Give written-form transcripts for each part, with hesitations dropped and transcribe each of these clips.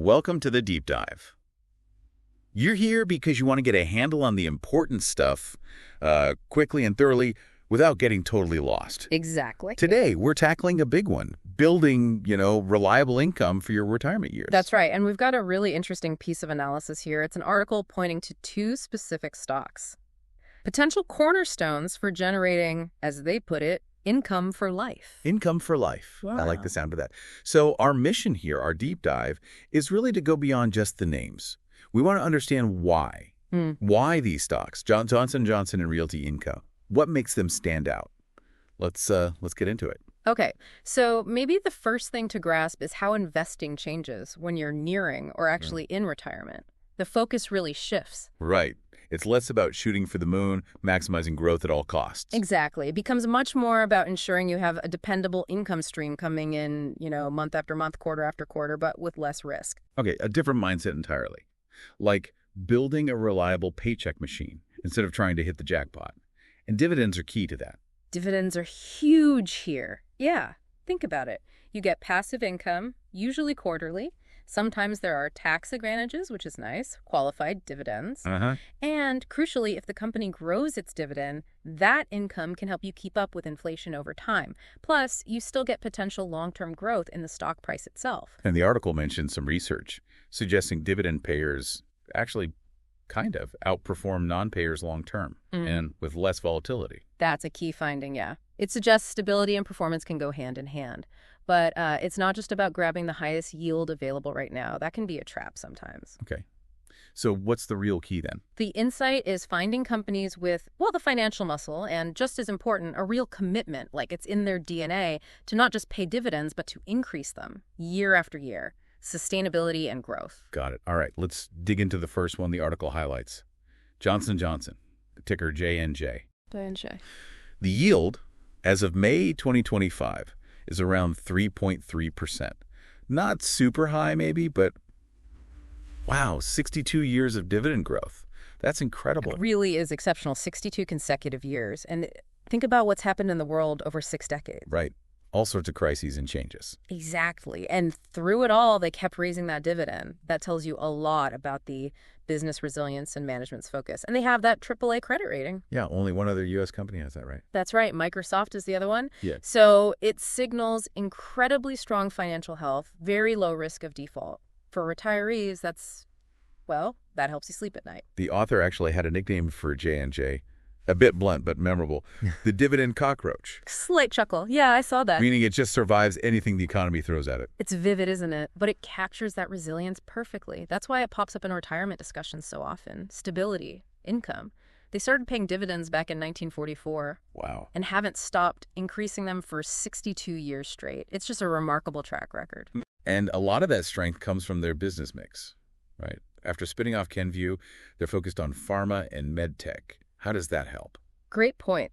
Welcome to the Deep Dive. You're here because you want to get a handle on the important stuff quickly and thoroughly without getting totally lost. Exactly. Today, we're tackling a big one, building, reliable income for your retirement years. That's right. And we've got a really interesting piece of analysis here. It's an article pointing to two specific stocks. Potential cornerstones for generating, as they put it, income for life. Income for life. Wow. I like the sound of that. So our mission here, our deep dive, is really to go beyond just the names. We want to understand why. Why these stocks, Johnson & Johnson and Realty Income. What makes them stand out? Let's get into it. Okay, so maybe the first thing to grasp is how investing changes when you're nearing or actually in retirement. The focus really shifts. Right. It's less about shooting for the moon, maximizing growth at all costs. Exactly. It becomes much more about ensuring you have a dependable income stream coming in, month after month, quarter after quarter, but with less risk. Okay, a different mindset entirely. Like building a reliable paycheck machine instead of trying to hit the jackpot. And dividends are key to that. Dividends are huge here. Yeah, think about it. You get passive income, usually quarterly. Sometimes there are tax advantages, which is nice, qualified dividends. And crucially, if the company grows its dividend, that income can help you keep up with inflation over time. Plus, you still get potential long-term growth in the stock price itself. And the article mentioned some research suggesting dividend payers actually kind of outperform non-payers long-term and with less volatility. That's a key finding, yeah. It suggests stability and performance can go hand in hand. But it's not just about grabbing the highest yield available right now. That can be a trap sometimes. Okay. So what's the real key then? The insight is finding companies with, the financial muscle and, just as important, a real commitment, like it's in their DNA, to not just pay dividends, but to increase them year after year. Sustainability and growth. Got it. All right, let's dig into the first one the article highlights. Johnson & Johnson, the ticker JNJ. JNJ. The yield, as of May 2025, is around 3.3%. Not super high maybe, but wow, 62 years of dividend growth. That's incredible. It really is exceptional, 62 consecutive years. And think about what's happened in the world over 6 decades. Right. All sorts of crises and changes. Exactly. And through it all, they kept raising that dividend. That tells you a lot about the business resilience and management's focus. And they have that AAA credit rating. Yeah, only one other U.S. company has that, right? That's right. Microsoft is the other one. Yeah. So it signals incredibly strong financial health, very low risk of default. For retirees, that helps you sleep at night. The author actually had a nickname for J&J. A bit blunt, but memorable. The Dividend Cockroach. Slight chuckle. Yeah, I saw that. Meaning it just survives anything the economy throws at it. It's vivid, isn't it? But it captures that resilience perfectly. That's why it pops up in retirement discussions so often. Stability, income. They started paying dividends back in 1944. Wow. And haven't stopped increasing them for 62 years straight. It's just a remarkable track record. And a lot of that strength comes from their business mix, right? After spinning off Kenvue, they're focused on pharma and med tech. How does that help? Great point.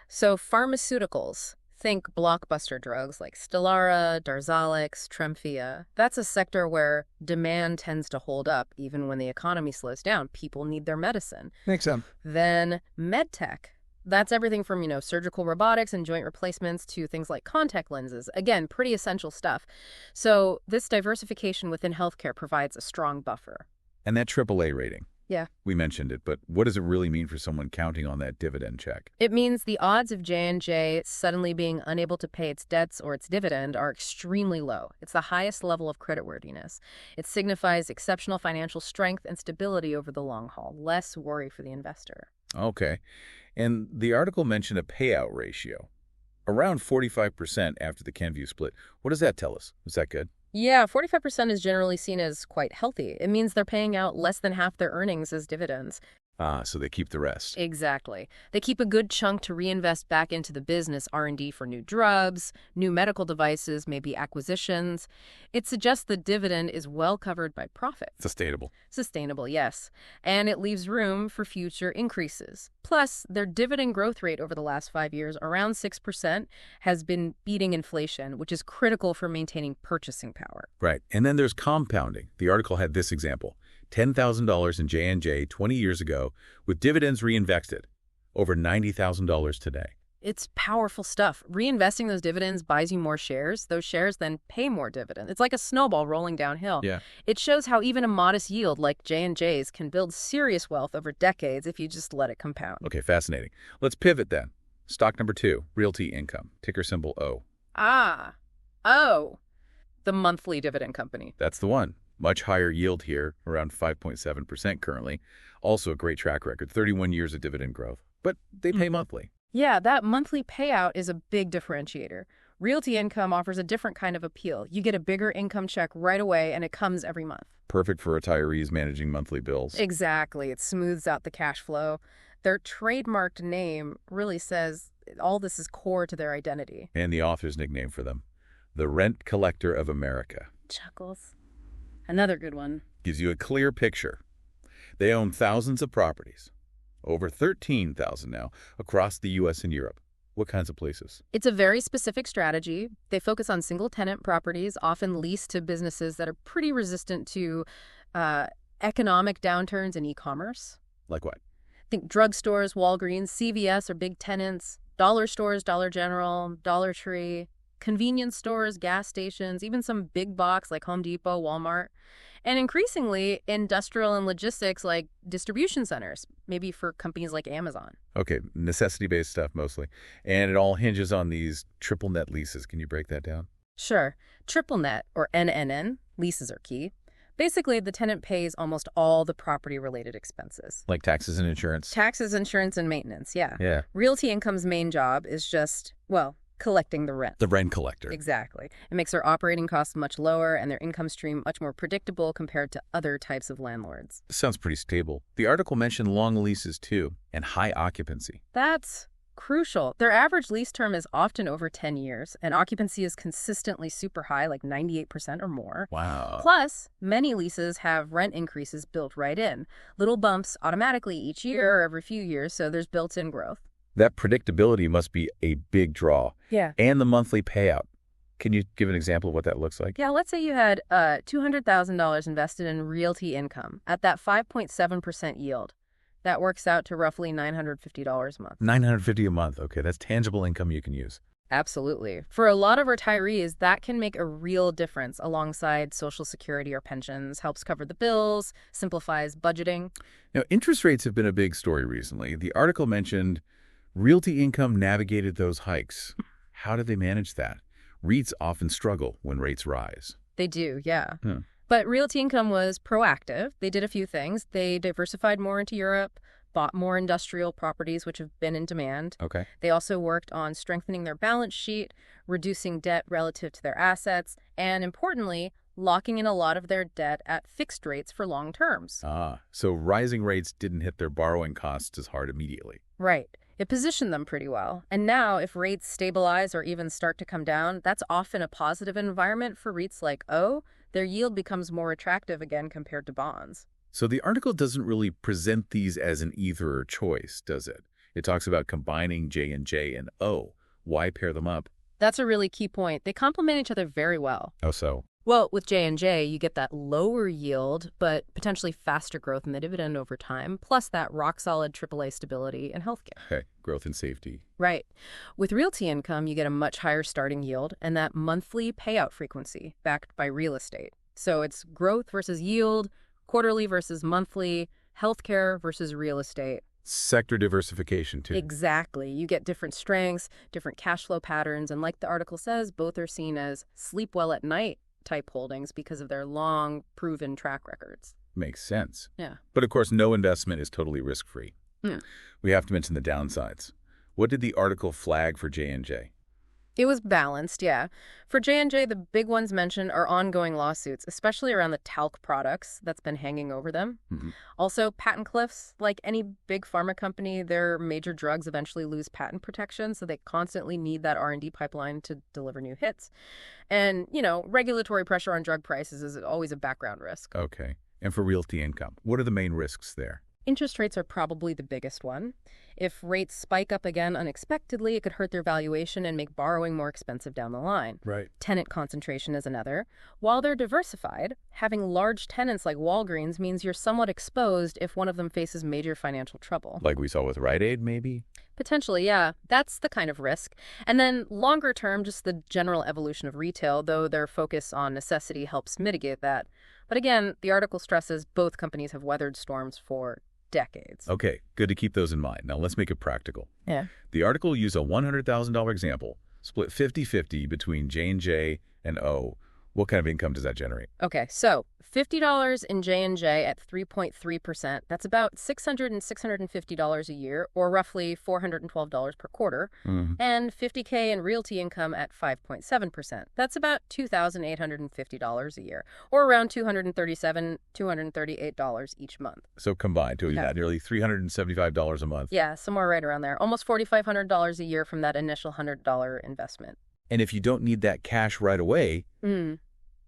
So pharmaceuticals, think blockbuster drugs like Stelara, Darzalex, Tremfya. That's a sector where demand tends to hold up even when the economy slows down. People need their medicine. Makes sense. Then medtech. That's everything from, surgical robotics and joint replacements to things like contact lenses. Again, pretty essential stuff. So this diversification within healthcare provides a strong buffer. And that AAA rating. Yeah. We mentioned it, but what does it really mean for someone counting on that dividend check? It means the odds of J&J suddenly being unable to pay its debts or its dividend are extremely low. It's the highest level of creditworthiness. It signifies exceptional financial strength and stability over the long haul. Less worry for the investor. Okay. And the article mentioned a payout ratio, around 45% after the Kenvue split. What does that tell us? Is that good? Yeah, 45% is generally seen as quite healthy. It means they're paying out less than half their earnings as dividends. So they keep the rest. Exactly. They keep a good chunk to reinvest back into the business, R&D for new drugs, new medical devices, maybe acquisitions. It suggests the dividend is well covered by profit. Sustainable. Sustainable, yes. And it leaves room for future increases. Plus, their dividend growth rate over the last 5 years, around 6%, has been beating inflation, which is critical for maintaining purchasing power. Right. And then there's compounding. The article had this example. $10,000 in J&J 20 years ago with dividends reinvested, over $90,000 today. It's powerful stuff. Reinvesting those dividends buys you more shares. Those shares then pay more dividends. It's like a snowball rolling downhill. Yeah. It shows how even a modest yield like J&J's can build serious wealth over decades if you just let it compound. Okay, fascinating. Let's pivot then. Stock number 2, Realty Income, ticker symbol O. Oh, the monthly dividend company. That's the one. Much higher yield here, around 5.7% currently. Also a great track record, 31 years of dividend growth. But they pay monthly. Yeah, that monthly payout is a big differentiator. Realty Income offers a different kind of appeal. You get a bigger income check right away, and it comes every month. Perfect for retirees managing monthly bills. Exactly. It smooths out the cash flow. Their trademarked name really says all this is core to their identity. And the author's nickname for them, the Rent Collector of America. Chuckles. Another good one. Gives you a clear picture. They own thousands of properties. Over 13,000 now, across the U.S. and Europe. What kinds of places? It's a very specific strategy. They focus on single-tenant properties, often leased to businesses that are pretty resistant to economic downturns in e-commerce. Like what? Think drugstores, Walgreens, CVS are big tenants, dollar stores, Dollar General, Dollar Tree, convenience stores, gas stations, even some big box like Home Depot, Walmart. And increasingly, industrial and logistics like distribution centers, maybe for companies like Amazon. Okay, necessity-based stuff mostly. And it all hinges on these triple net leases. Can you break that down? Sure. Triple net, or NNN, leases are key. Basically, the tenant pays almost all the property-related expenses. Like taxes and insurance? Taxes, insurance, and maintenance, yeah. Yeah. Realty Income's main job is just, well, collecting the rent. The rent collector. Exactly. It makes their operating costs much lower and their income stream much more predictable compared to other types of landlords. Sounds pretty stable. The article mentioned long leases too, and high occupancy. That's crucial. Their average lease term is often over 10 years, and occupancy is consistently super high, like 98% or more. Wow. Plus, many leases have rent increases built right in. Little bumps automatically each year or every few years, so there's built-in growth. That predictability must be a big draw. Yeah. And the monthly payout. Can you give an example of what that looks like? Yeah, let's say you had $200,000 invested in Realty Income at that 5.7% yield. That works out to roughly $950 a month. $950 a month. Okay, that's tangible income you can use. Absolutely. For a lot of retirees, that can make a real difference alongside Social Security or pensions, helps cover the bills, simplifies budgeting. Now, interest rates have been a big story recently. The article mentioned Realty Income navigated those hikes. How did they manage that? REITs often struggle when rates rise. They do, yeah. But Realty Income was proactive. They did a few things. They diversified more into Europe, bought more industrial properties, which have been in demand. Okay. They also worked on strengthening their balance sheet, reducing debt relative to their assets, and importantly, locking in a lot of their debt at fixed rates for long terms. So rising rates didn't hit their borrowing costs as hard immediately. Right. It positioned them pretty well. And now, if rates stabilize or even start to come down, that's often a positive environment for REITs like O. Their yield becomes more attractive again compared to bonds. So the article doesn't really present these as an either or choice, does it? It talks about combining J&J and O. Why pair them up? That's a really key point. They complement each other very well. How so? Well, with J&J, you get that lower yield, but potentially faster growth in the dividend over time, plus that rock-solid AAA stability in healthcare. Okay, growth and safety. Right. With Realty Income, you get a much higher starting yield and that monthly payout frequency backed by real estate. So it's growth versus yield, quarterly versus monthly, healthcare versus real estate. Sector diversification, too. Exactly. You get different strengths, different cash flow patterns, and like the article says, both are seen as sleep well at night type holdings because of their long, proven track records. Makes sense. Yeah. But of course, no investment is totally risk-free. We have to mention the downsides. What did the article flag for J&J? It was balanced, yeah. For J&J, the big ones mentioned are ongoing lawsuits, especially around the talc products that's been hanging over them. Also, patent cliffs. Like any big pharma company, their major drugs eventually lose patent protection, so they constantly need that R&D pipeline to deliver new hits. And, regulatory pressure on drug prices is always a background risk. Okay. And for Realty Income, what are the main risks there? Interest rates are probably the biggest one. If rates spike up again unexpectedly, it could hurt their valuation and make borrowing more expensive down the line. Right. Tenant concentration is another. While they're diversified, having large tenants like Walgreens means you're somewhat exposed if one of them faces major financial trouble. Like we saw with Rite Aid, maybe? Potentially, yeah. That's the kind of risk. And then longer term, just the general evolution of retail, though their focus on necessity helps mitigate that. But again, the article stresses both companies have weathered storms for decades. Okay, good to keep those in mind. Now let's make it practical. Yeah. The article used a $100,000 example, split 50-50 between J&J and O. What kind of income does that generate? Okay, so $50 in J&J at 3.3%, that's about $600 and $650 a year, or roughly $412 per quarter. And $50K in Realty Income at 5.7%. That's about $2,850 a year, or around $237, $238 each month. So combined, to that, nearly $375 a month. Yeah, somewhere right around there. Almost $4,500 a year from that initial $100 investment. And if you don't need that cash right away,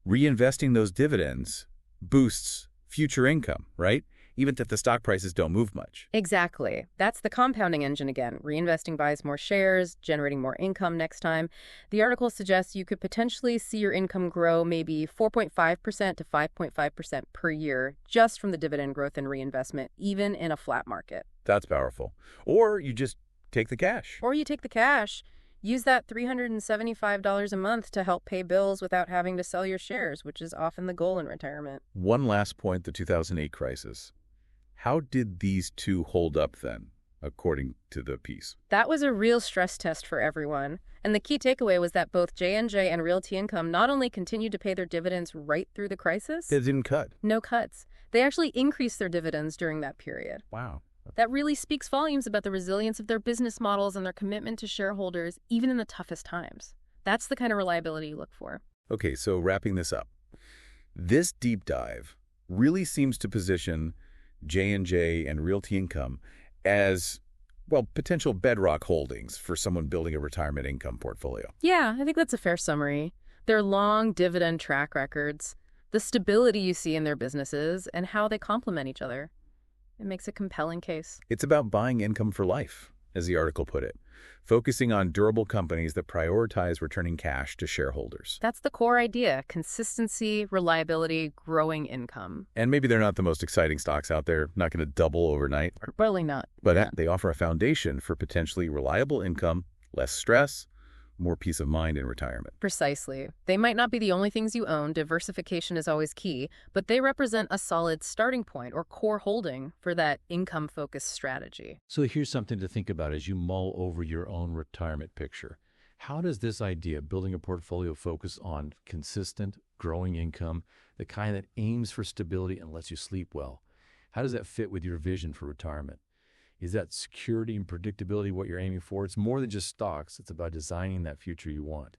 reinvesting those dividends boosts future income, right? Even if the stock prices don't move much. Exactly. That's the compounding engine again. Reinvesting buys more shares, generating more income next time. The article suggests you could potentially see your income grow maybe 4.5% to 5.5% per year just from the dividend growth and reinvestment, even in a flat market. That's powerful. Or you just take the cash. Or you take the cash. Use that $375 a month to help pay bills without having to sell your shares, which is often the goal in retirement. One last point, the 2008 crisis. How did these two hold up then, according to the piece? That was a real stress test for everyone. And the key takeaway was that both J&J and Realty Income not only continued to pay their dividends right through the crisis. They didn't cut. No cuts. They actually increased their dividends during that period. Wow. That really speaks volumes about the resilience of their business models and their commitment to shareholders, even in the toughest times. That's the kind of reliability you look for. Okay, so wrapping this up. This deep dive really seems to position J&J and Realty Income as, well, potential bedrock holdings for someone building a retirement income portfolio. Yeah, I think that's a fair summary. Their long dividend track records, the stability you see in their businesses, and how they complement each other. It makes a compelling case. It's about buying income for life, as the article put it, focusing on durable companies that prioritize returning cash to shareholders. That's the core idea: consistency, reliability, growing income. And maybe they're not the most exciting stocks out there, not going to double overnight. Probably not. But they offer a foundation for potentially reliable income, less stress, more peace of mind in retirement. Precisely. They might not be the only things you own. Diversification is always key, but they represent a solid starting point or core holding for that income-focused strategy. So here's something to think about as you mull over your own retirement picture. How does this idea, building a portfolio, focus on consistent, growing income, the kind that aims for stability and lets you sleep well? How does that fit with your vision for retirement? Is that security and predictability what you're aiming for? It's more than just stocks. It's about designing that future you want.